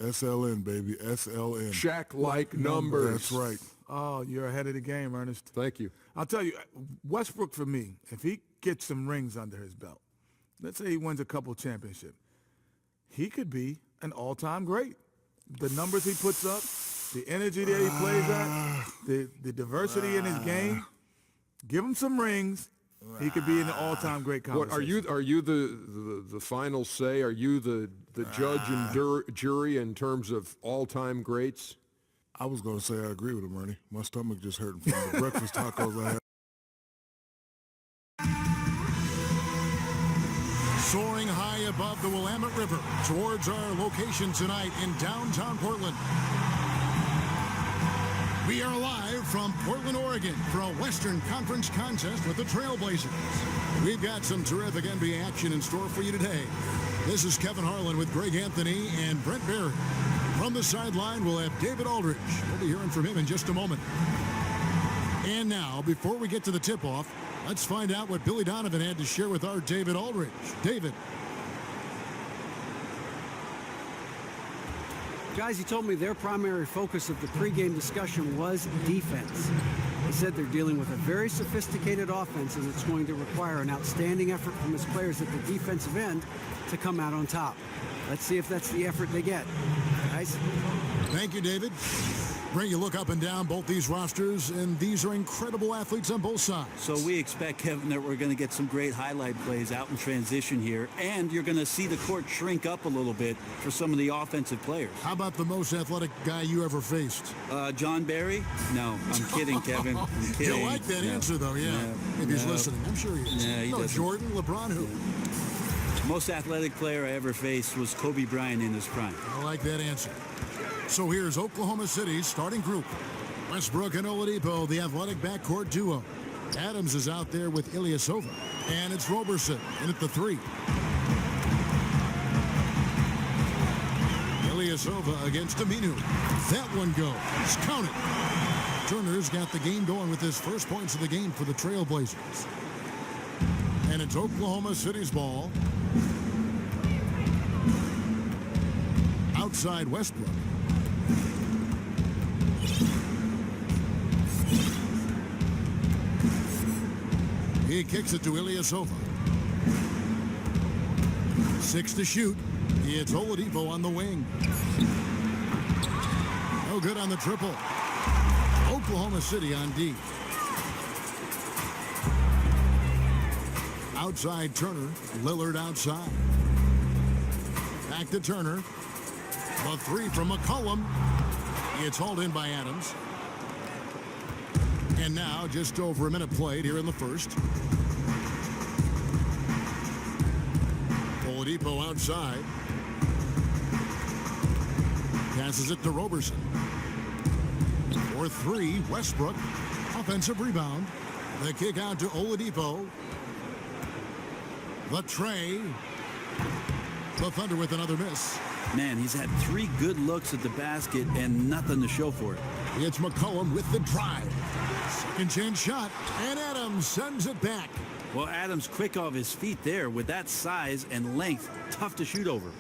SLN, baby, SLN. Shaq-like numbers. That's right. Oh, you're ahead of the game, Ernest. Thank you. I'll tell you, Westbrook, for me, if he gets some rings under his belt, let's say he wins a couple championships, he could be an all-time great. The numbers he puts up, the energy that he plays at, the diversity in his game, give him some rings, he could be in the all-time great conversation. What, are you the final say? Are you the judge and jury in terms of all-time greats? I was going to say I agree with him, Ernie. My stomach just hurting from the breakfast tacos I had. Soaring high above the Willamette River towards our location tonight in downtown Portland. We are live from Portland, Oregon for a Western Conference contest with the Trailblazers. We've got some terrific NBA action in store for you today. This is Kevin Harlan with Greg Anthony and Brent Barry. From the sideline, we'll have David Aldridge. We'll be hearing from him in just a moment. And now, before we get to the tip-off, let's find out what Billy Donovan had to share with our David Aldridge. David. Guys, he told me their primary focus of the pregame discussion was defense. He said they're dealing with a very sophisticated offense, and it's going to require an outstanding effort from his players at the defensive end to come out on top. Let's see if that's the effort they get. Guys? Thank you, David. Brent, you look up and down both these rosters, and these are incredible athletes on both sides. So we expect, Kevin, that we're going to get some great highlight plays out in transition here, and you're going to see the court shrink up a little bit for some of the offensive players. How about the most athletic guy you ever faced? John Barry? No, I'm kidding, Kevin. I'm kidding. You like that answer, though, yeah. If he's listening, I'm sure he is. Yeah, he doesn't. Jordan, LeBron, who? Most athletic player I ever faced was Kobe Bryant in his prime. I like that answer. So here's Oklahoma City's starting group. Westbrook and Oladipo, the athletic backcourt duo. Adams is out there with Ilyasova. And it's Roberson in at the 3. Ilyasova against Aminu. That one goes. Count it. Turner's got the game going with his first points of the game for the Trailblazers. And it's Oklahoma City's ball. Outside Westbrook. He kicks it to Ilyasova. 6 to shoot. It's Oladipo on the wing. No good on the triple. Oklahoma City on D. Outside Turner. Lillard outside. Back to Turner. The 3 from McCollum. It's hauled in by Adams. And now just over a minute played here in the first. Oladipo outside. Passes it to Roberson. For 3, Westbrook. Offensive rebound. The kick out to Oladipo. The tray. The Thunder with another miss. Man, he's had 3 good looks at the basket and nothing to show for it. It's McCollum with the drive. Second chance shot, and Adams sends it back. Well, Adams quick off his feet there. With that size and length, tough to shoot over.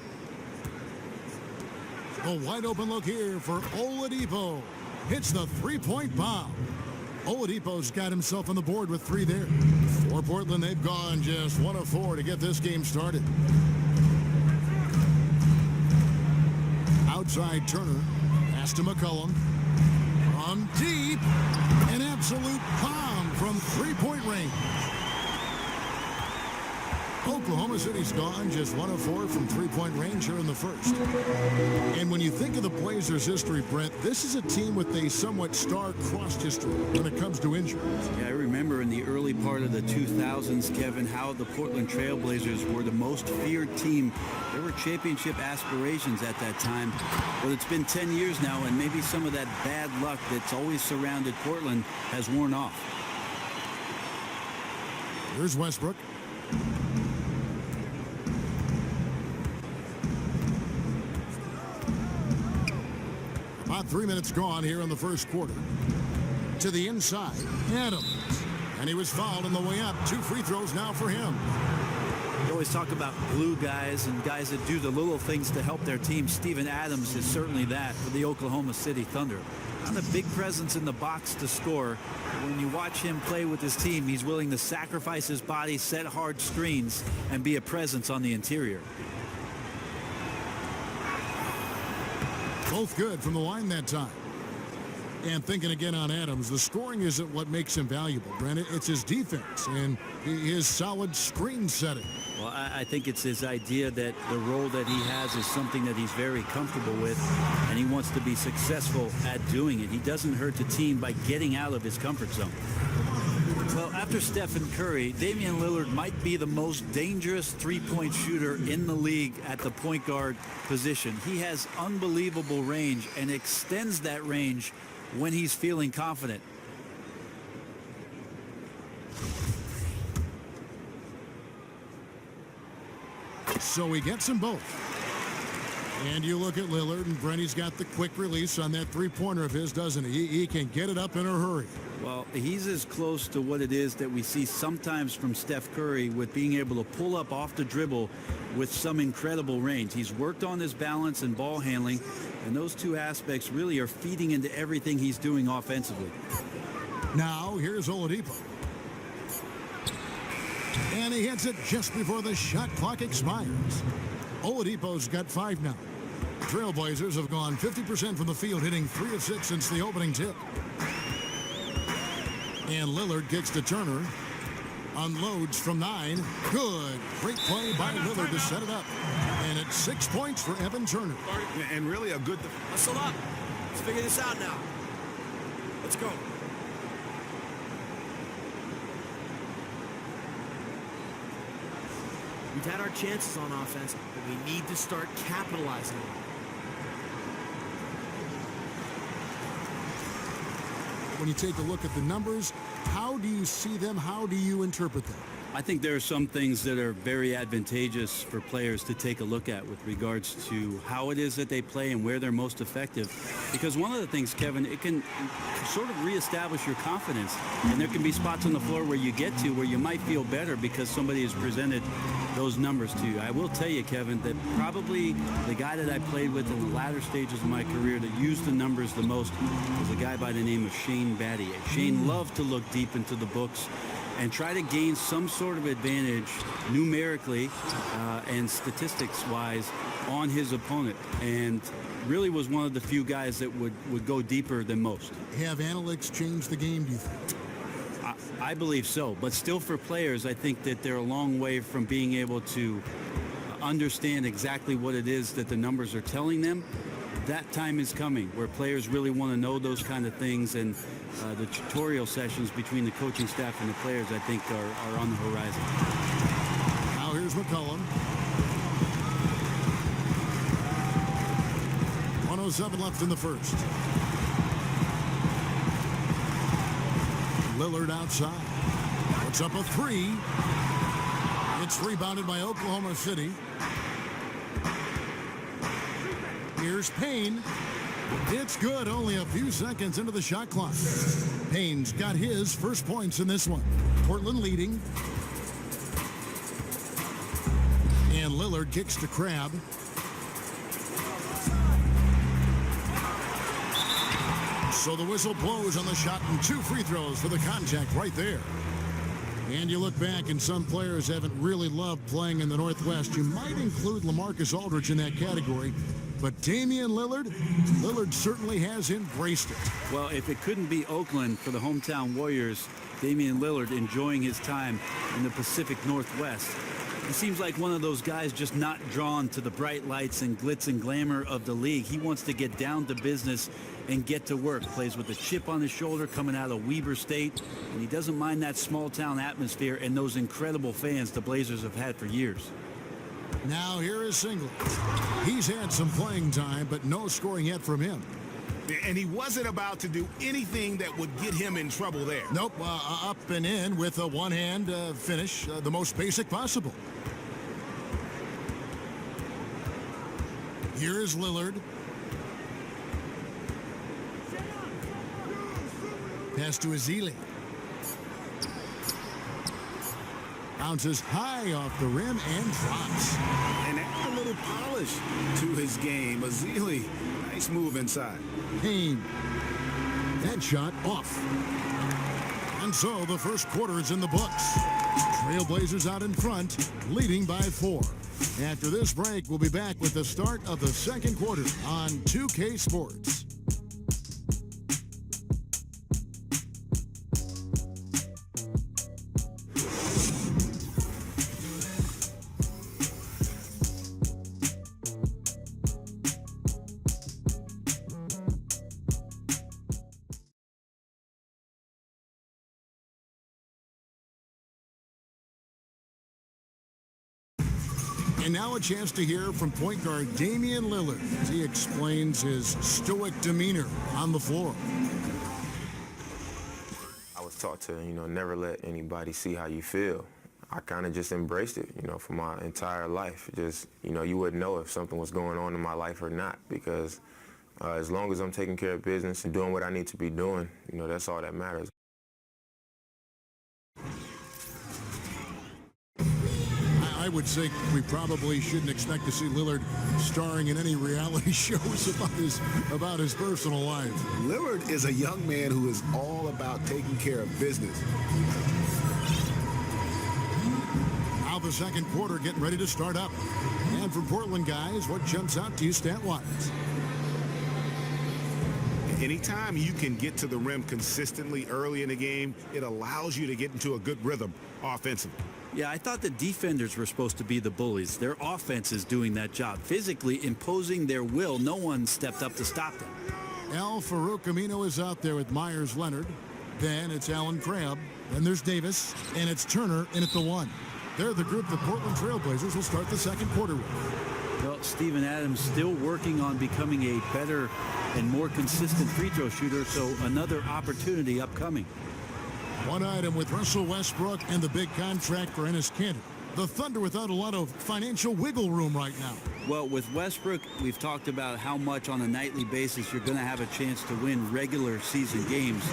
A wide open look here for Oladipo. Hits the three-point bomb. Oladipo's got himself on the board with 3 there. For Portland, they've gone just 1 of 4 to get this game started. Outside Turner. Pass to McCollum. From deep. An absolute bomb from 3-point range. Oklahoma City's gone just 1 of 4 from 3-point range here in the first. And when you think of the Blazers' history, Brent, this is a team with a somewhat star-crossed history when it comes to injuries. Yeah, I remember in the early part of the 2000s, Kevin, how the Portland Trailblazers were the most feared team. There were championship aspirations at that time. But it's been 10 years now, and maybe some of that bad luck that's always surrounded Portland has worn off. Here's Westbrook. About 3 minutes gone here in the first quarter. To the inside, Adams. And he was fouled on the way up. 2 free throws now for him. always talk about glue guys and guys that do the little things to help their team. Steven Adams is certainly that for the Oklahoma City Thunder. Not a big presence in the box to score. When you watch him play with his team, he's willing to sacrifice his body, set hard screens, and be a presence on the interior. Both good from the line that time. And thinking again on Adams, the scoring isn't what makes him valuable, Brent. It's his defense and his solid screen setting. Well, I think it's his idea that the role that he has is something that he's very comfortable with, and he wants to be successful at doing it. He doesn't hurt the team by getting out of his comfort zone. Well, after Stephen Curry, Damian Lillard might be the most dangerous three-point shooter in the league at the point guard position. He has unbelievable range and extends that range when he's feeling confident. So he gets them both. And you look at Lillard, and Brenny's got the quick release on that three-pointer of his, doesn't he? He can get it up in a hurry. Well, he's as close to what it is that we see sometimes from Steph Curry with being able to pull up off the dribble with some incredible range. He's worked on his balance and ball handling, and those two aspects really are feeding into everything he's doing offensively. Now, here's Oladipo. And he hits it just before the shot clock expires. Oladipo's got 5 now. Trailblazers have gone 50% from the field, hitting 3 of 6 since the opening tip. And Lillard kicks to Turner. Unloads from 9. Good. Great play by Lillard to set it up. And it's 6 points for Evan Turner. And really a good... Hustle up. Let's figure this out now. Let's go. We've had our chances on offense, but we need to start capitalizing on them. When you take a look at the numbers, how do you see them? How do you interpret them? I think there are some things that are very advantageous for players to take a look at with regards to how it is that they play and where they're most effective. Because one of the things, Kevin, it can sort of reestablish your confidence. And there can be spots on the floor where you get to where you might feel better because somebody has presented those numbers to you. I will tell you, Kevin, that probably the guy that I played with in the latter stages of my career that used the numbers the most was a guy by the name of Shane Battier. Shane loved to look deep into the books and try to gain some sort of advantage numerically and statistics-wise on his opponent, and really was one of the few guys that would go deeper than most. Have analytics changed the game, do you think? I believe so, but still for players, I think that they're a long way from being able to understand exactly what it is that the numbers are telling them. That time is coming where players really want to know those kind of things, and the tutorial sessions between the coaching staff and the players, I think, are on the horizon. Now here's McCollum. 1:07 left in the first. Lillard outside. Puts up a 3. It's rebounded by Oklahoma City. Here's Payne. It's good, only a few seconds into the shot clock. Payne's got his first points in this one. Portland leading. And Lillard kicks to Crabbe. So the whistle blows on the shot, and 2 free throws for the contact right there. And you look back, and some players haven't really loved playing in the Northwest. You might include LaMarcus Aldridge in that category. But Damian Lillard certainly has embraced it. Well, if it couldn't be Oakland for the hometown Warriors, Damian Lillard enjoying his time in the Pacific Northwest. He seems like one of those guys just not drawn to the bright lights and glitz and glamour of the league. He wants to get down to business and get to work. Plays with a chip on his shoulder coming out of Weber State, and he doesn't mind that small town atmosphere and those incredible fans the Blazers have had for years. Now here is Singleton. He's had some playing time, but no scoring yet from him. And he wasn't about to do anything that would get him in trouble there. Nope, up and in with a one-hand finish, the most basic possible. Here is Lillard. Pass to Ezeli. Bounces high off the rim and drops. And add a little polish to his game. Azili, nice move inside. Payne. That shot off. And so the first quarter is in the books. Trailblazers out in front, leading by 4. After this break, we'll be back with the start of the second quarter on 2K Sports. And now a chance to hear from point guard Damian Lillard as he explains his stoic demeanor on the floor. I was taught to, never let anybody see how you feel. I kind of just embraced it, for my entire life. Just, you wouldn't know if something was going on in my life or not because as long as I'm taking care of business and doing what I need to be doing, that's all that matters. I would say we probably shouldn't expect to see Lillard starring in any reality shows about his personal life. Lillard is a young man who is all about taking care of business. Now the second quarter getting ready to start up. And for Portland guys, what jumps out to you stat-wise? Anytime you can get to the rim consistently early in the game, it allows you to get into a good rhythm offensively. Yeah, I thought the defenders were supposed to be the bullies. Their offense is doing that job, physically imposing their will. No one stepped up to stop them. Farouk Amino is out there with Myers Leonard. Then it's Allen Crabb. Then there's Davis. And it's Turner in at the 1. They're the group the Portland Trailblazers will start the second quarter with. Well, Steven Adams still working on becoming a better and more consistent free throw shooter, so another opportunity upcoming. One item with Russell Westbrook and the big contract for Enes Kanter. The Thunder without a lot of financial wiggle room right now. Well, with Westbrook, we've talked about how much on a nightly basis you're going to have a chance to win regular season games.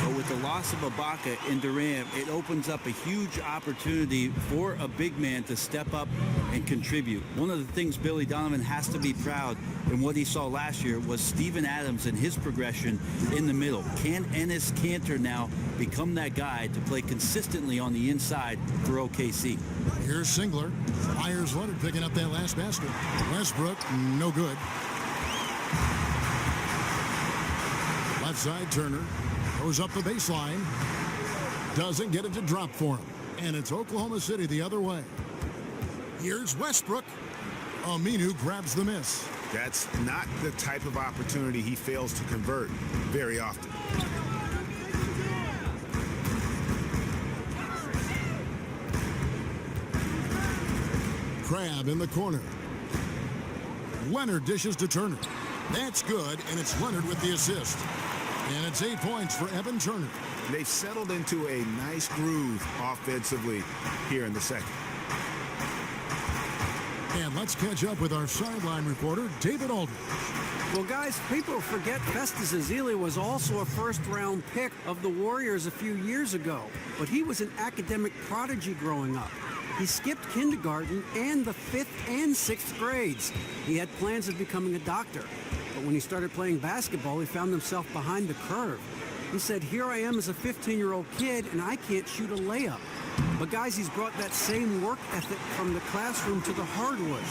But with the loss of Ibaka and Durant, it opens up a huge opportunity for a big man to step up and contribute. One of the things Billy Donovan has to be proud in what he saw last year was Steven Adams and his progression in the middle. Can Enes Kanter now become that guy to play consistently on the inside for OKC? Here's Singler. Myers Leonard picking up that last basket. Westbrook, no good. Left side, Turner goes up the baseline. Doesn't get it to drop for him. And it's Oklahoma City the other way. Here's Westbrook. Aminu grabs the miss. That's not the type of opportunity he fails to convert very often. Crabb in the corner. Leonard dishes to Turner. That's good, and it's Leonard with the assist. And it's 8 points for Evan Turner. They've settled into a nice groove offensively here in the second. And let's catch up with our sideline reporter, David Aldridge. Well, guys, people forget Festus Ezeli was also a first-round pick of the Warriors a few years ago, but he was an academic prodigy growing up. He skipped kindergarten and the 5th and 6th grades. He had plans of becoming a doctor, but when he started playing basketball, he found himself behind the curve. He said, here I am as a 15-year-old kid, and I can't shoot a layup. But guys, he's brought that same work ethic from the classroom to the hardwood.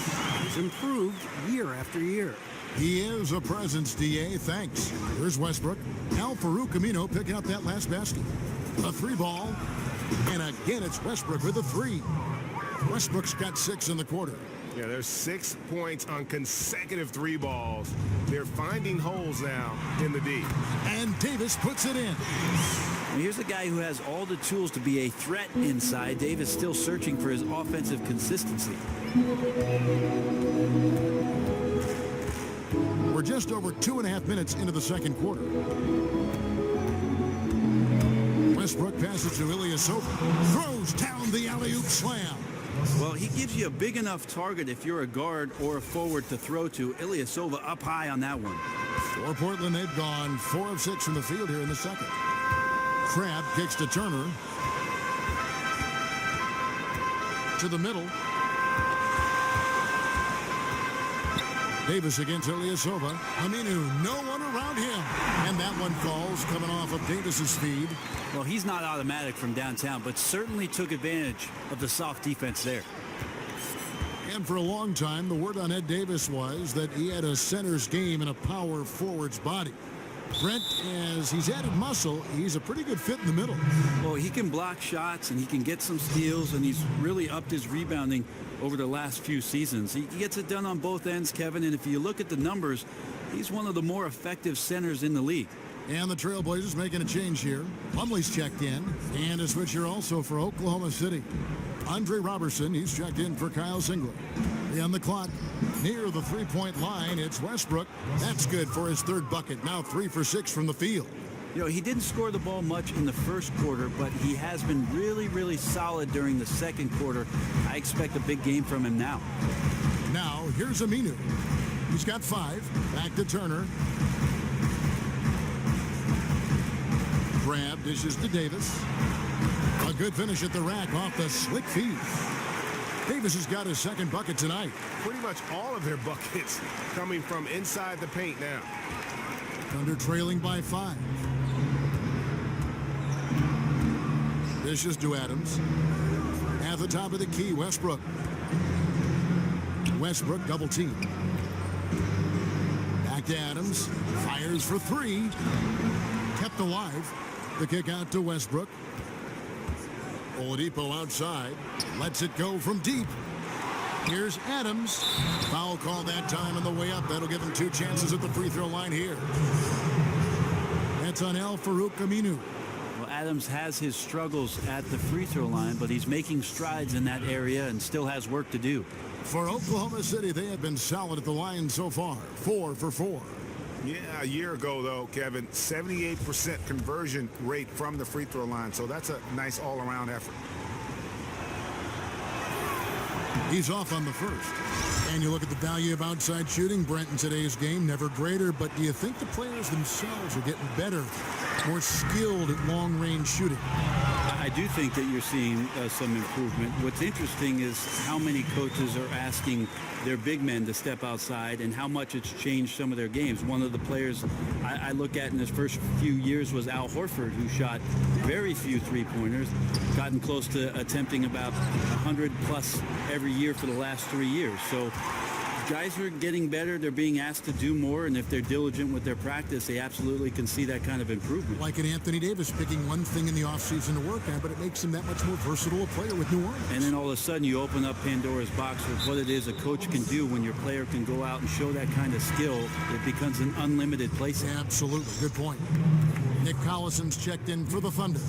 He's improved year after year. He is a presence, D.A. Thanks. Here's Westbrook. Farouk Amino picking up that last basket. A 3 ball. And again, it's Westbrook with a 3. Westbrook's got 6 in the quarter. Yeah, there's 6 points on consecutive 3 balls. They're finding holes now in the D. And Davis puts it in. Well, here's a guy who has all the tools to be a threat inside. Davis still searching for his offensive consistency. We're just over 2.5 minutes into the second quarter. Westbrook passes to Ilyasova. Throws down the alley-oop slam. Well, he gives you a big enough target if you're a guard or a forward to throw to. Ilyasova up high on that one. For Portland, they've gone 4 of 6 from the field here in the second. Crabb kicks to Turner. to the middle. Davis against Ilyasova. Aminu, no one around him. And that one falls, coming off of Davis's feed. Well, he's not automatic from downtown, but certainly took advantage of the soft defense there. And for a long time, the word on Ed Davis was that he had a center's game and a power forward's body. Brent, as he's added muscle, he's a pretty good fit in the middle. Well, he can block shots and he can get some steals, and he's really upped his rebounding over the last few seasons. He gets it done on both ends, Kevin, and if you look at the numbers, he's one of the more effective centers in the league. And the Trailblazers making a change here. Plumlee's checked in, and a switch here also for Oklahoma City. Andre Robertson, he's checked in for Kyle Singler. On the clock, near the three-point line, it's Westbrook. That's good for his third bucket. Now 3 for 6 from the field. You know, he didn't score the ball much in the first quarter, but he has been really, really solid during the second quarter. I expect a big game from him now. Now, here's Aminu. He's got 5. Back to Turner. Grab, dishes to Davis. A good finish at the rack off the slick feed. Davis has got his second bucket tonight. Pretty much all of their buckets coming from inside the paint now. Thunder trailing by 5. Dishes to Adams. At the top of the key, Westbrook. Westbrook double team. Back to Adams. Fires for 3. Kept alive. The kick out to Westbrook. Oladipo outside. Lets it go from deep. Here's Adams. Foul call that time on the way up. That'll give him 2 chances at the free throw line here. That's on Al-Farouq Aminu. Well, Adams has his struggles at the free throw line, but he's making strides in that area and still has work to do. For Oklahoma City, they have been solid at the line so far. 4 for 4. Yeah, a year ago, though, Kevin, 78% conversion rate from the free throw line. So that's a nice all-around effort. He's off on the first. And you look at the value of outside shooting, Brent, in today's game, never greater. But do you think the players themselves are getting better, more skilled at long-range shooting? I do think that you're seeing some improvement. What's interesting is how many coaches are asking their big men to step outside and how much it's changed some of their games. One of the players I look at in his first few years was Al Horford, who shot very few three-pointers, gotten close to attempting about 100 plus every year for the last 3 years. So guys are getting better. They're being asked to do more, and if they're diligent with their practice, they absolutely can see that kind of improvement. Like an Anthony Davis picking one thing in the offseason to work on, but it makes him that much more versatile a player with New Orleans. And then all of a sudden you open up Pandora's box with what it is a coach can do when your player can go out and show that kind of skill. It becomes an unlimited place. Absolutely. Good point. Nick Collison's checked in for the Thunder.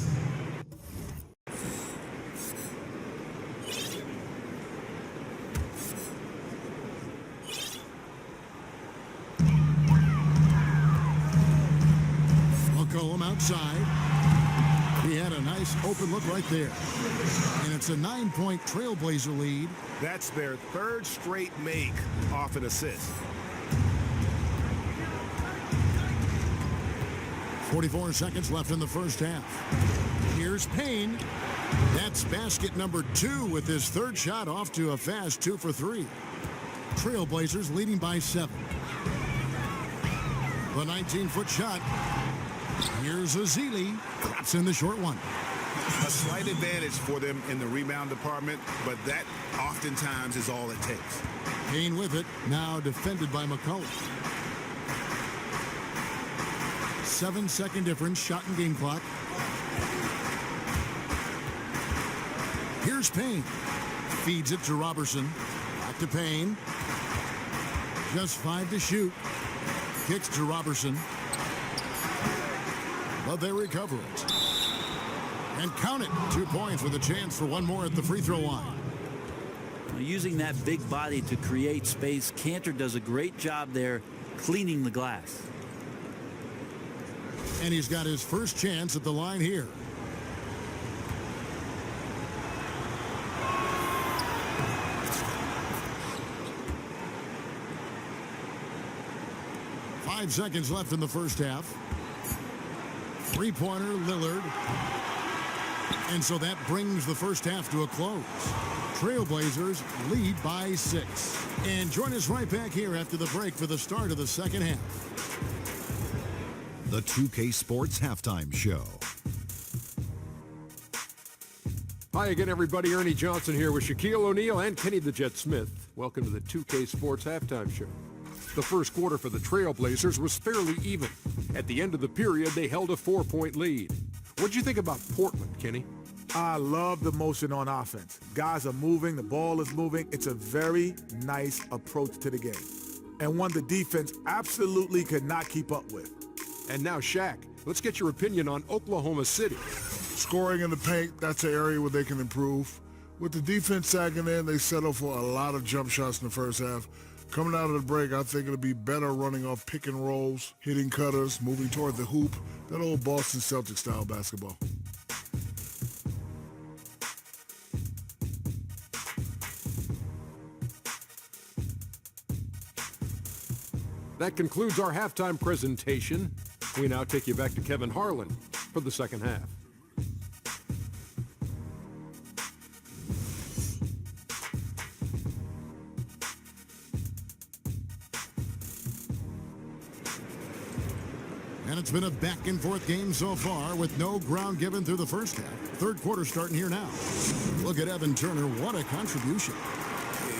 Outside. He had a nice open look right there. And it's a 9-point Trailblazer lead. That's their 3rd straight make off an assist. 44 seconds left in the first half. Here's Payne. That's basket number 2 with his 3rd shot off to a fast 2 for 3. Trailblazers leading by 7. The 19-foot shot. Here's Azili. Drops in the short one. A slight advantage for them in the rebound department, but that oftentimes is all it takes. Payne with it. Now defended by McCullough. 7-second difference. Shot and game clock. Here's Payne. Feeds it to Robertson. Back to Payne. Just 5 to shoot. Kicks to Robertson. But they recover it. And count it. 2 points with a chance for one more at the free throw line. Using that big body to create space, Cantor does a great job there cleaning the glass. And he's got his first chance at the line here. Five seconds left in the first half. Three-pointer, Lillard. And so that brings the first half to a close. Trailblazers lead by 6. And join us right back here after the break for the start of the second half. The 2K Sports Halftime Show. Hi again, everybody. Ernie Johnson here with Shaquille O'Neal and Kenny the Jet Smith. Welcome to the 2K Sports Halftime Show. The first quarter for the Trailblazers was fairly even. At the end of the period, they held a 4-point lead. What'd you think about Portland, Kenny? I love the motion on offense. Guys are moving, the ball is moving. It's a very nice approach to the game, and one the defense absolutely could not keep up with. And now, Shaq, let's get your opinion on Oklahoma City. Scoring in the paint, that's an area where they can improve. With the defense sagging in, they settle for a lot of jump shots in the first half. Coming out of the break, I think it'll be better running off pick and rolls, hitting cutters, moving toward the hoop. That old Boston Celtics style basketball. That concludes our halftime presentation. We now take you back to Kevin Harlan for the second half. And it's been a back-and-forth game so far with no ground given through the first half. Third quarter starting here now. Look at Evan Turner. What a contribution.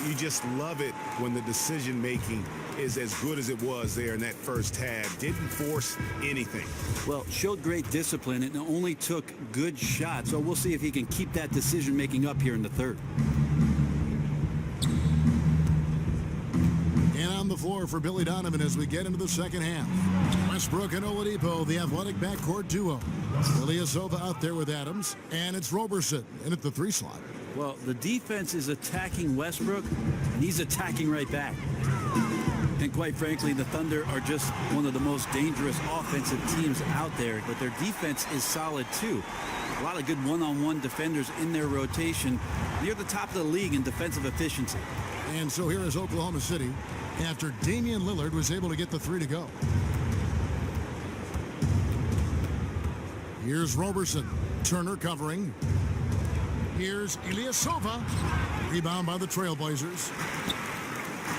You just love it when the decision-making is as good as it was there in that first half. Didn't force anything. Well, showed great discipline and only took good shots. So we'll see if he can keep that decision-making up here in the third. And on the floor for Billy Donovan as we get into the second half. Westbrook and Oladipo, the athletic backcourt duo. Ilyasova out there with Adams, and it's Roberson in at the 3 slot. Well, the defense is attacking Westbrook, and he's attacking right back. And quite frankly, the Thunder are just one of the most dangerous offensive teams out there, but their defense is solid too. A lot of good one-on-one defenders in their rotation. Near the top of the league in defensive efficiency. And so here is Oklahoma City after Damian Lillard was able to get the 3 to go. Here's Roberson. Turner covering. Here's Ilyasova. Rebound by the Trailblazers.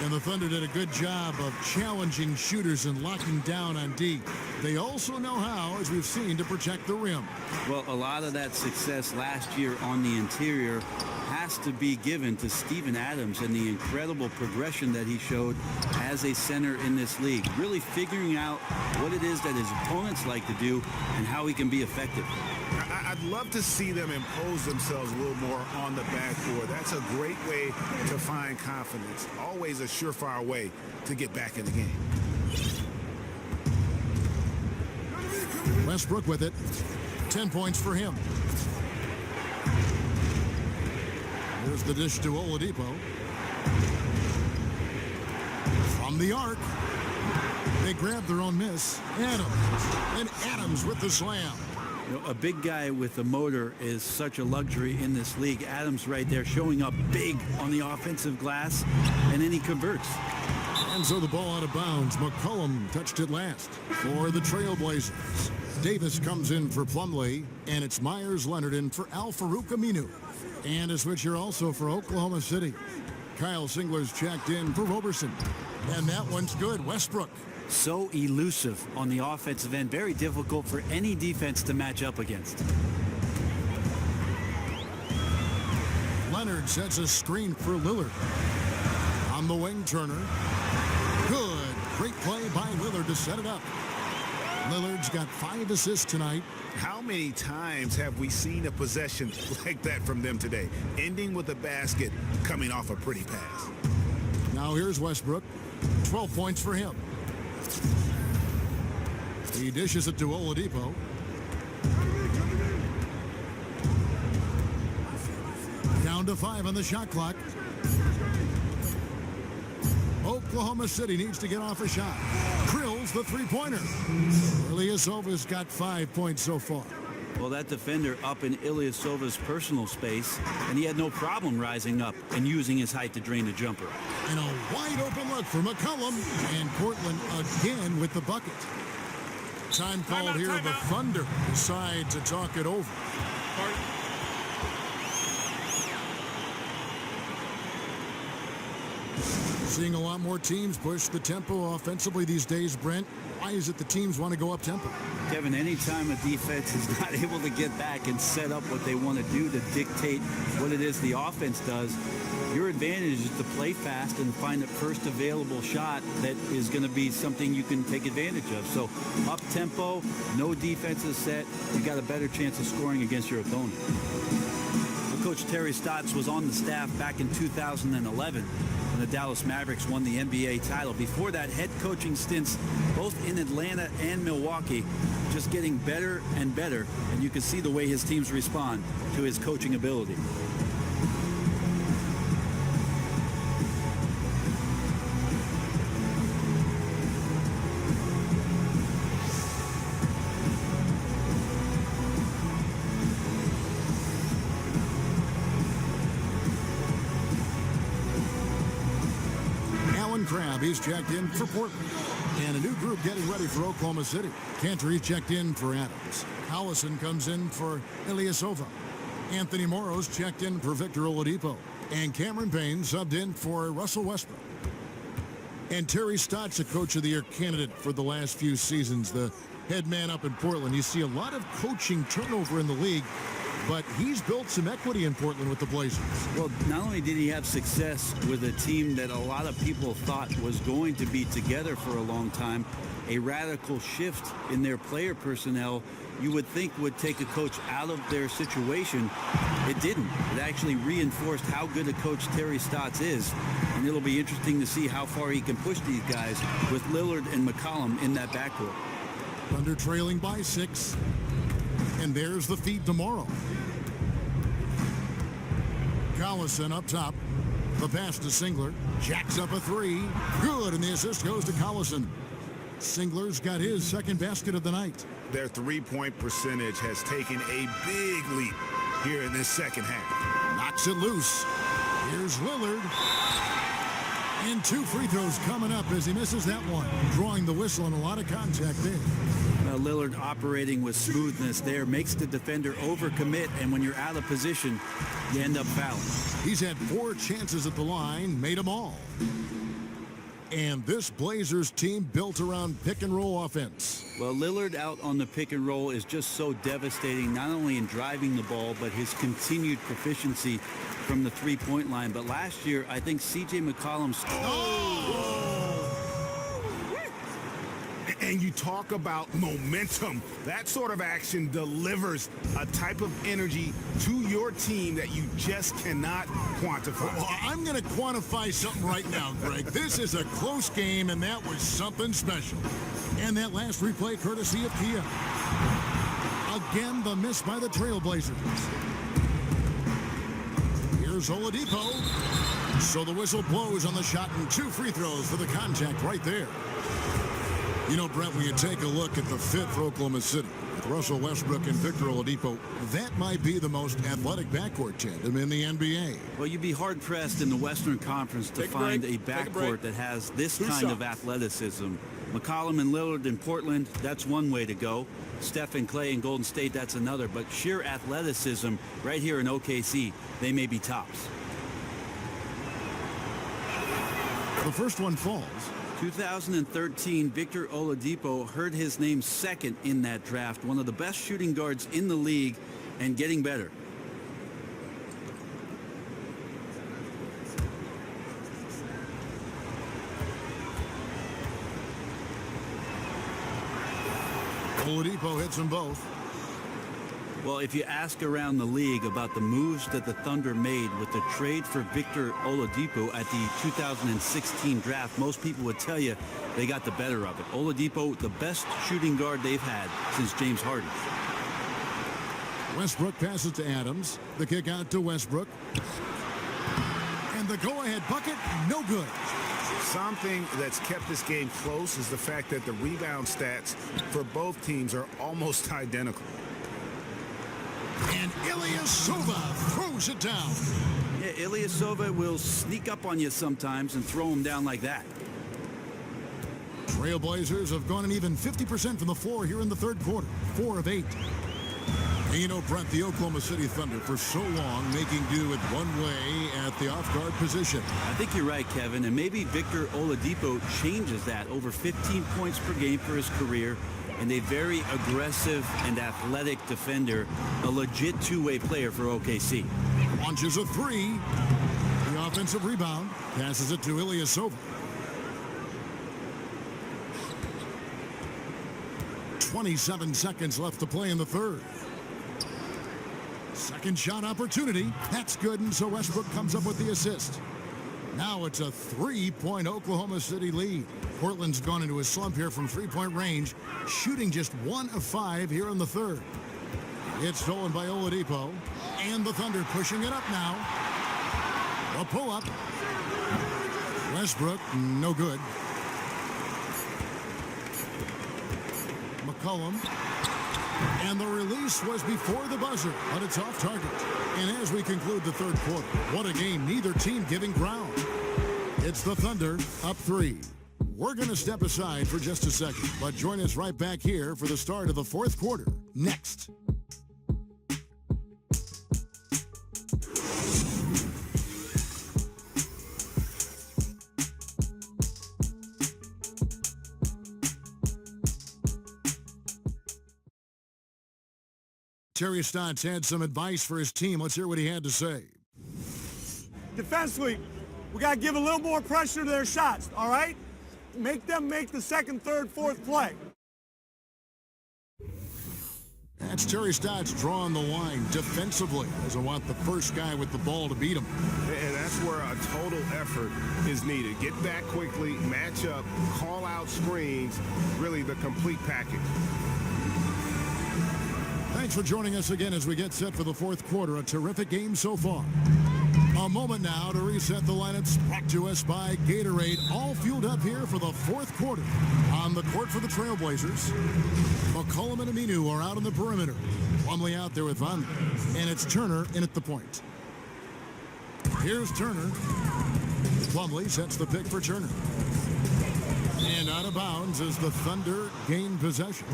And the Thunder did a good job of challenging shooters and locking down on D. They also know how, as we've seen, to protect the rim. Well, a lot of that success last year on the interior has to be given to Steven Adams and the incredible progression that he showed as a center in this league. Really figuring out what it is that his opponents like to do and how he can be effective. I'd love to see them impose themselves a little more on the backboard. That's a great way to find confidence. Always a surefire way to get back in the game. Westbrook with it. 10 points for him. Here's the dish to Oladipo. From the arc. They grab their own miss. Adams. And Adams with the slam. You know, a big guy with a motor is such a luxury in this league. Adams right there showing up big on the offensive glass, and then he converts. And so the ball out of bounds. McCollum touched it last for the Trailblazers. Davis comes in for Plumlee, and it's Myers Leonard in for Al-Farouq Aminu. And a switch here also for Oklahoma City. Kyle Singler's checked in for Roberson. And that one's good. Westbrook. So elusive on the offensive end. Very difficult for any defense to match up against. Leonard sets a screen for Lillard. On the wing, Turner. Good. Great play by Lillard to set it up. Lillard's got 5 assists tonight. How many times have we seen a possession like that from them today? Ending with a basket, coming off a pretty pass. Now here's Westbrook. 12 points for him. He dishes it to Oladipo. Down to 5 on the shot clock. Oklahoma City needs to get off a shot. Drills the three-pointer. Ilyasova's got 5 points so far. Well, that defender up in Ilyasova's personal space, and he had no problem rising up and using his height to drain the jumper. And a wide-open look for McCollum. And Portland again with the bucket. Time called here. The Thunder decide to talk it over. Seeing a lot more teams push the tempo offensively these days, Brent. Why is it the teams want to go up tempo? Kevin, anytime a defense is not able to get back and set up what they want to do to dictate what it is the offense does, your advantage is to play fast and find the first available shot that is going to be something you can take advantage of. So up tempo, no defense is set, you got a better chance of scoring against your opponent. Well, Coach Terry Stotts was on the staff back in 2011 when the Dallas Mavericks won the NBA title. Before that, head coaching stints both in Atlanta and Milwaukee, just getting better and better, and you can see the way his teams respond to his coaching ability. He's checked in for Portland. And a new group getting ready for Oklahoma City. Cantor checked in for Adams. Collison comes in for Ilyasova. Anthony Morrow's checked in for Victor Oladipo. And Cameron Payne subbed in for Russell Westbrook. And Terry Stotts, a Coach of the Year candidate for the last few seasons, the head man up in Portland. You see a lot of coaching turnover in the league, but he's built some equity in Portland with the Blazers. Well, not only did he have success with a team that a lot of people thought was going to be together for a long time, a radical shift in their player personnel you would think would take a coach out of their situation. It didn't. It actually reinforced how good a coach Terry Stotts is, and it'll be interesting to see how far he can push these guys with Lillard and McCollum in that backcourt. Thunder trailing by 6. And there's the feed tomorrow. Collison up top. The pass to Singler. Jacks up a 3. Good, and the assist goes to Collison. Singler's got his second basket of the night. Their three-point percentage has taken a big leap here in this second half. Knocks it loose. Here's Lillard. And 2 free throws coming up as he misses that one. Drawing the whistle and a lot of contact there. Lillard operating with smoothness there makes the defender overcommit, and when you're out of position, you end up fouling. He's had 4 chances at the line, made them all. And this Blazers team built around pick and roll offense. Well, Lillard out on the pick and roll is just so devastating, not only in driving the ball, but his continued proficiency from the three-point line. But last year, I think C.J. McCollum's... And you talk about momentum. That sort of action delivers a type of energy to your team that you just cannot quantify. Well, I'm going to quantify something right now, Greg. This is a close game, and that was something special. And that last replay courtesy of Kia. Again, the miss by the Trailblazers. Here's Oladipo. So the whistle blows on the shot, and 2 free throws for the contact right there. You know, Brent, when you take a look at the fit for Oklahoma City, with Russell Westbrook and Victor Oladipo, that might be the most athletic backcourt tandem in the NBA. Well, you'd be hard-pressed in the Western Conference to find a backcourt that has this kind of athleticism. McCollum and Lillard in Portland, that's one way to go. Steph and Clay in Golden State, that's another. But sheer athleticism right here in OKC, they may be tops. The first one falls. 2013, Victor Oladipo heard his name second in that draft, one of the best shooting guards in the league and getting better. Oladipo hits them both. Well, if you ask around the league about the moves that the Thunder made with the trade for Victor Oladipo at the 2016 draft, most people would tell you they got the better of it. Oladipo, the best shooting guard they've had since James Harden. Westbrook passes to Adams. The kick out to Westbrook. And the go-ahead bucket, no good. Something that's kept this game close is the fact that the rebound stats for both teams are almost identical. And Ilyasova throws it down. Yeah, Ilyasova will sneak up on you sometimes and throw him down like that. Trailblazers have gone an even 50% from the floor here in the third quarter. 4 of 8. And you know, Brent, the Oklahoma City Thunder for so long making do with one way at the off-guard position. I think you're right, Kevin, and maybe Victor Oladipo changes that. Over 15 points per game for his career, and a very aggressive and athletic defender, a legit two-way player for OKC. Launches a three. The offensive rebound. Passes it to Ilyasova. 27 seconds left to play in the third. Second shot opportunity. That's good, and so Westbrook comes up with the assist. Now it's a 3-point Oklahoma City lead. Portland's gone into a slump here from three-point range, shooting just 1 of 5 here in the third. It's stolen by Oladipo, and the Thunder pushing it up now. A pull-up. Westbrook, no good. McCollum. And the release was before the buzzer, but it's off target. And as we conclude the third quarter, what a game, neither team giving ground. It's the Thunder up 3. We're going to step aside for just a second, but join us right back here for the start of the fourth quarter next. Terry Stotts had some advice for his team. Let's hear what he had to say. Defensively, we got to give a little more pressure to their shots, all right? Make them make the second, third, fourth play. That's Terry Stotts drawing the line defensively. Doesn't want the first guy with the ball to beat him. And that's where a total effort is needed. Get back quickly, match up, call out screens, really the complete package. Thanks for joining us again as we get set for the fourth quarter. A terrific game so far. A moment now to reset the lineups, brought to us by Gatorade. All fueled up here for the fourth quarter. On the court for the Trailblazers, McCollum and Aminu are out on the perimeter. Plumlee out there with Von, and it's Turner in at the point. Here's Turner. Plumlee sets the pick for Turner. And out of bounds as the Thunder gain possession.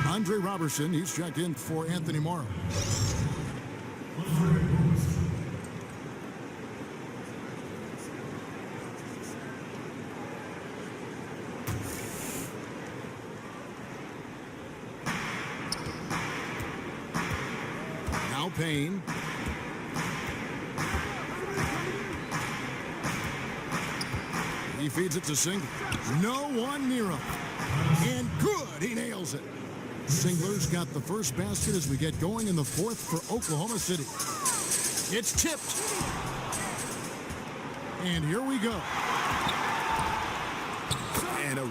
Andre Robertson, he's checked in for Anthony Morrow. Now Payne. He feeds it to Singler. No one near him. And good, he nails it. Singler's got the first basket as we get going in the fourth for Oklahoma City. It's tipped. And here we go. And a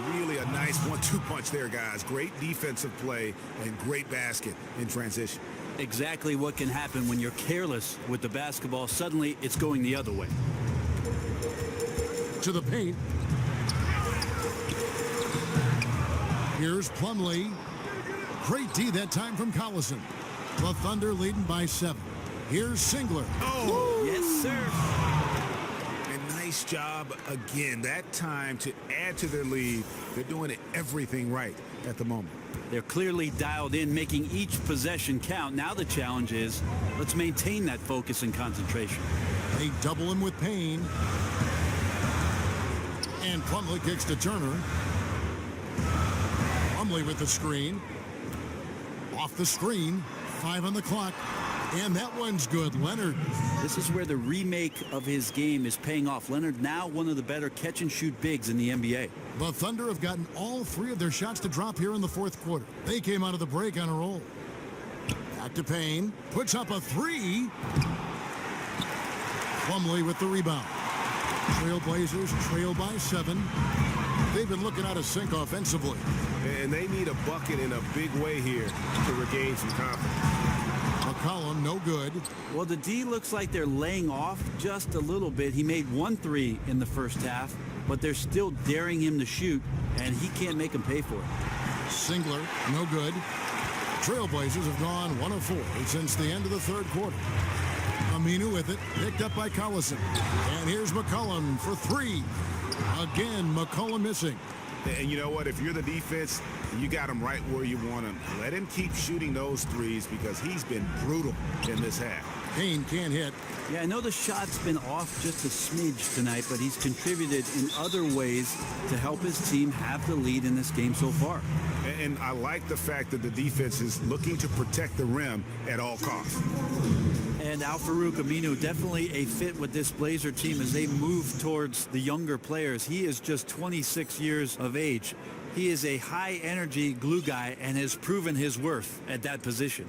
nice 1-2 punch there, guys. Great defensive play and great basket in transition. Exactly what can happen when you're careless with the basketball. Suddenly, it's going the other way. To the paint. Here's Plumlee. Great D that time from Collison. The Thunder leading by 7. Here's Singler. Oh, yes, sir. And nice job again. That time to add to their lead. They're doing everything right at the moment. They're clearly dialed in, making each possession count. Now the challenge is, let's maintain that focus and concentration. They double him with Payne. And Plumlee kicks to Turner. Plumlee with the screen. Off the screen. 5 on the clock. And that one's good. Leonard. This is where the remake of his game is paying off. Leonard now one of the better catch-and-shoot bigs in the NBA. The Thunder have gotten all 3 of their shots to drop here in the fourth quarter. They came out of the break on a roll. Back to Payne. Puts up a 3. Plumlee with the rebound. Trailblazers trail by 7. They've been looking out of sync offensively. And they need a bucket in a big way here to regain some confidence. McCollum, no good. Well, the D looks like they're laying off just a little bit. He made 1 3 in the first half, but they're still daring him to shoot, and he can't make them pay for it. Singler, no good. Trailblazers have gone 1 of 4 since the end of the third quarter. Aminu with it, picked up by Collison. And here's McCollum for 3. Again, McCollum missing. And you know what? If you're the defense, you got him right where you want him. Let him keep shooting those threes because he's been brutal in this half. Payne can't hit. Yeah, I know the shot's been off just a smidge tonight, but he's contributed in other ways to help his team have the lead in this game so far. And I like the fact that the defense is looking to protect the rim at all costs. And Al-Farouq Aminu, definitely a fit with this Blazer team as they move towards the younger players. He is just 26 years of age. He is a high-energy glue guy and has proven his worth at that position.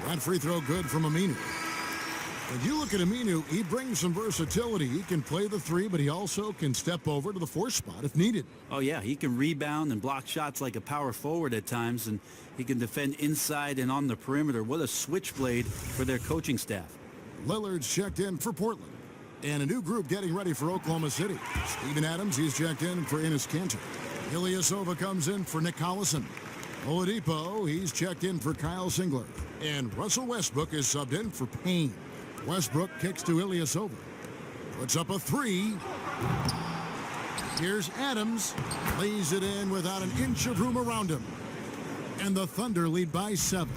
That free throw good from Aminu. When you look at Aminu, he brings some versatility. He can play the three, but he also can step over to the four spot if needed. Oh, yeah, he can rebound and block shots like a power forward at times, and he can defend inside and on the perimeter. What a switchblade for their coaching staff. Lillard's checked in for Portland. And a new group getting ready for Oklahoma City. Steven Adams, he's checked in for Enes Kanter. Ilyasova comes in for Nick Collison. Oladipo, he's checked in for Kyle Singler. And Russell Westbrook is subbed in for Payne. Westbrook kicks to Ilyasova. Puts up a three. Here's Adams. Lays it in without an inch of room around him. And the Thunder lead by 7.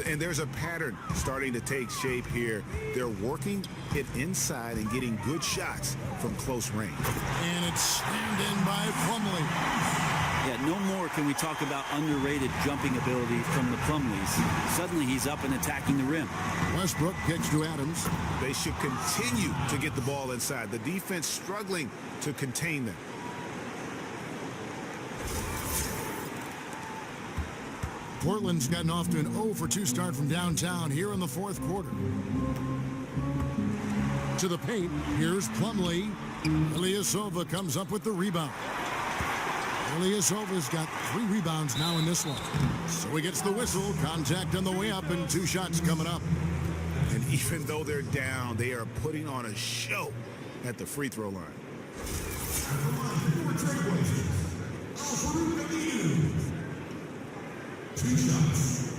And there's a pattern starting to take shape here. They're working it inside and getting good shots from close range. And it's slammed in by Plumlee. Yeah, no more can we talk about underrated jumping ability from the Plumlees. Suddenly he's up and attacking the rim. Westbrook kicks to Adams. They should continue to get the ball inside. The defense struggling to contain them. Portland's gotten off to an 0-for-2 start from downtown here in the fourth quarter. To the paint, here's Plumlee. Ilyasova comes up with the rebound. Ilyasova's got 3 rebounds now in this one. So he gets the whistle, contact on the way up, and 2 shots coming up. And even though they're down, they are putting on a show at the free throw line. Two shots.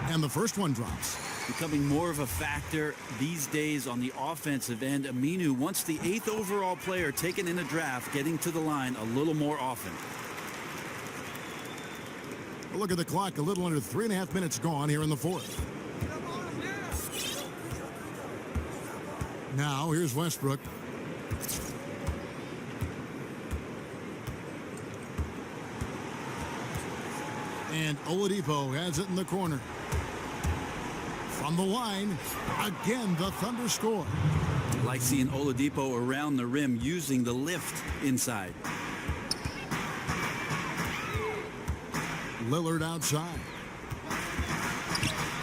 And the first one drops. Becoming more of a factor these days on the offensive end. Aminu, once the 8th overall player taken in a draft, getting to the line a little more often. Look at the clock, a little under 3.5 minutes gone here in the fourth. Now, here's Westbrook. And Oladipo has it in the corner. From the line, again, the Thunder score. Like seeing Oladipo around the rim using the lift inside. Lillard outside.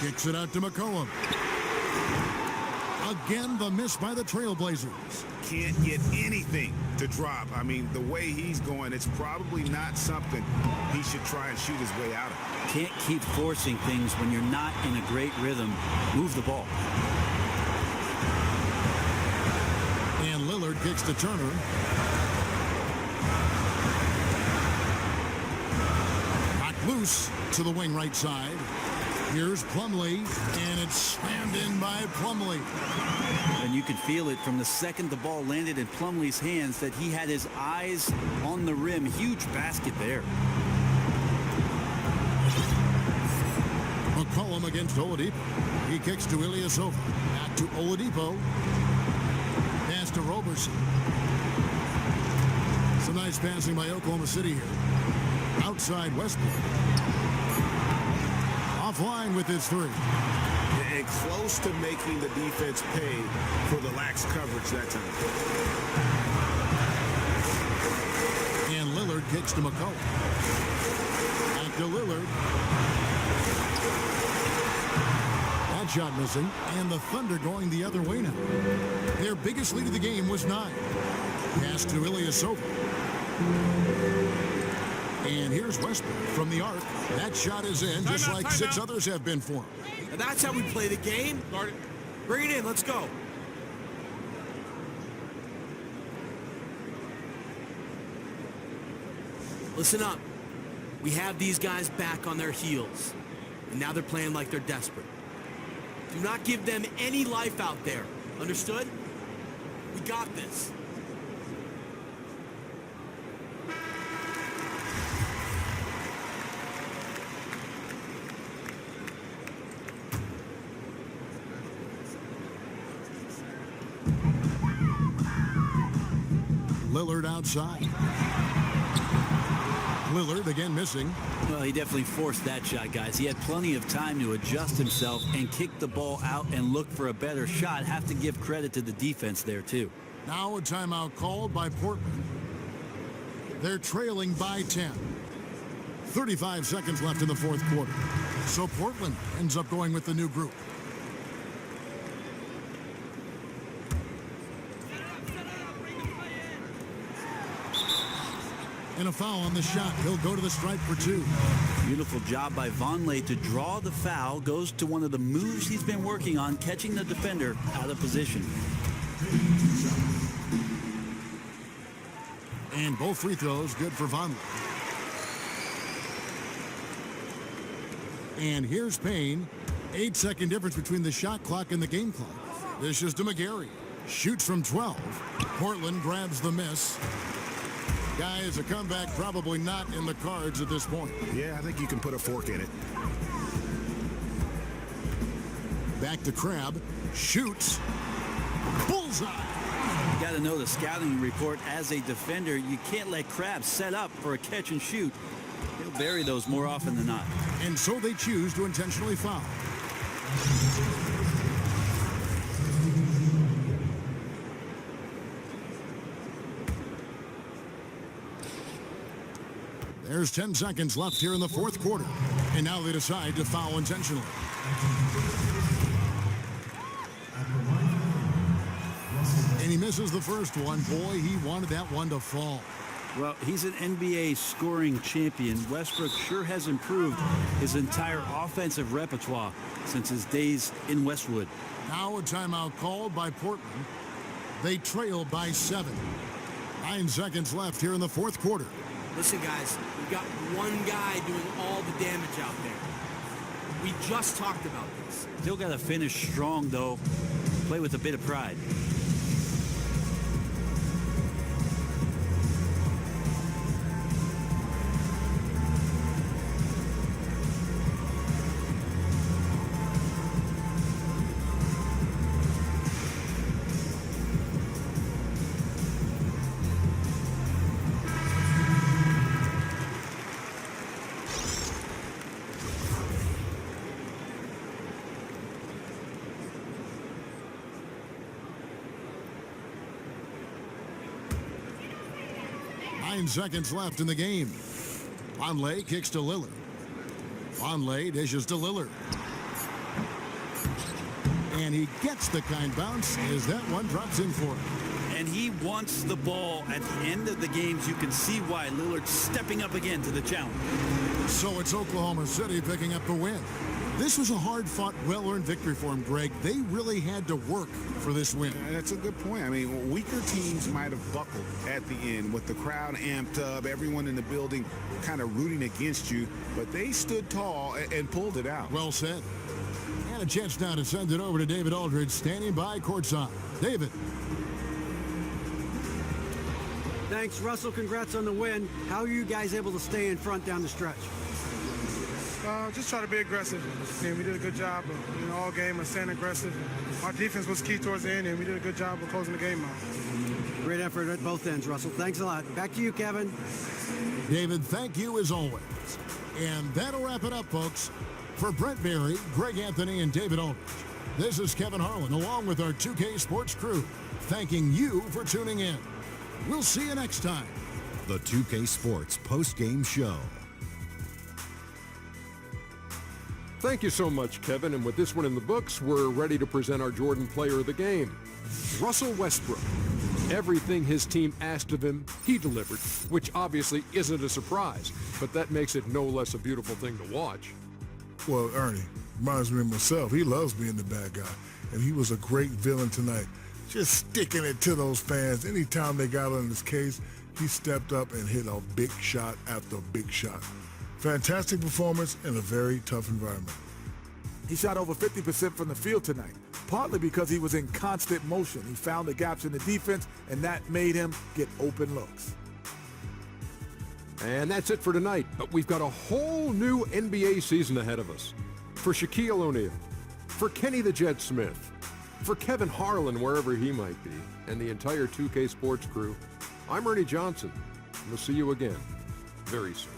Kicks it out to McCollum. Again, the miss by the Trailblazers. Can't get anything to drop. I mean, the way he's going, it's probably not something he should try and shoot his way out of. Can't keep forcing things when you're not in a great rhythm. Move the ball. And Lillard kicks to Turner. Knocked loose to the wing right side. Here's Plumlee, and it's slammed in by Plumlee. And you could feel it from the second the ball landed in Plumlee's hands that he had his eyes on the rim. Huge basket there. McCollum against Oladipo. He kicks to Ilyasova. Back to Oladipo. Pass to Roberson. Some nice passing by Oklahoma City here. Outside Westbrook. Offline with his 3. And close to making the defense pay for the lax coverage that time. And Lillard kicks to McCollum. Back to Lillard. That shot missing. And the Thunder going the other way now. Their biggest lead of the game was 9. Pass to Ilyasova. And here's Westbrook from the arc. That shot is in, just like 6 others have been for him. And that's how we play the game. Bring it in. Let's go. Listen up. We have these guys back on their heels. and now they're playing like they're desperate. Do not give them any life out there. Understood? We got this. Lillard outside. Lillard again missing. Well, he definitely forced that shot, guys. He had plenty of time to adjust himself and kick the ball out and look for a better shot. Have to give credit to the defense there, too. Now a timeout called by Portland. They're trailing by 10. 35 seconds left in the fourth quarter. So Portland ends up going with the new group. And a foul on the shot. He'll go to the stripe for 2. Beautiful job by Vonleh to draw the foul. Goes to one of the moves he's been working on, catching the defender out of position. And both free throws good for Vonleh. And here's Payne. 8-second difference between the shot clock and the game clock. This is to McGarry. Shoots from 12. Portland grabs the miss. Guys, a comeback probably not in the cards at this point. Yeah, I think you can put a fork in it. Back to Crabbe. Shoots. Bullseye. You got to know the scouting report as a defender. You can't let Crabbe set up for a catch and shoot. He'll bury those more often than not. And so they choose to intentionally foul. There's 10 seconds left here in the fourth quarter. And now they decide to foul intentionally. And he misses the first one. Boy, he wanted that one to fall. Well, he's an NBA scoring champion. Westbrook sure has improved his entire offensive repertoire since his days in Westwood. Now a timeout called by Portland. They trail by 7. 9 seconds left here in the fourth quarter. Listen, guys, we've got one guy doing all the damage out there. We just talked about this. Still got to finish strong, though. Play with a bit of pride. Seconds left in the game. Vonleh kicks to Lillard. Vonleh dishes to Lillard. And he gets the kind bounce as that one drops in for him. And he wants the ball at the end of the games. You can see why Lillard's stepping up again to the challenge. So it's Oklahoma City picking up the win. This was a hard-fought, well-earned victory for him, Greg. They really had to work for this win. That's a good point. I mean, weaker teams might have buckled at the end with the crowd amped up, everyone in the building kind of rooting against you, but they stood tall and pulled it out. Well said. And a chance now to send it over to David Aldridge, standing by courtside. David. Thanks, Russell. Congrats on the win. How are you guys able to stay in front down the stretch? Just try to be aggressive. And we did a good job of, all game of staying aggressive. Our defense was key towards the end, and we did a good job of closing the game out. Great effort at both ends, Russell. Thanks a lot. Back to you, Kevin. David, thank you as always. And that'll wrap it up, folks. For Brent Berry, Greg Anthony, and David Aldridge, this is Kevin Harlan, along with our 2K Sports crew, thanking you for tuning in. We'll see you next time. The 2K Sports post-game show. Thank you so much, Kevin. And with this one in the books, we're ready to present our Jordan Player of the Game, Russell Westbrook. Everything his team asked of him, he delivered, which obviously isn't a surprise, but that makes it no less a beautiful thing to watch. Well, Ernie, reminds me of myself. He loves being the bad guy, and he was a great villain tonight. Just sticking it to those fans. Anytime they got on his case, he stepped up and hit a big shot after a big shot. Fantastic performance in a very tough environment. He shot over 50% from the field tonight, partly because he was in constant motion. He found the gaps in the defense, and that made him get open looks. And that's it for tonight, but we've got a whole new NBA season ahead of us. For Shaquille O'Neal, for Kenny the Jet Smith, for Kevin Harlan, wherever he might be, and the entire 2K Sports crew, I'm Ernie Johnson. We'll see you again very soon.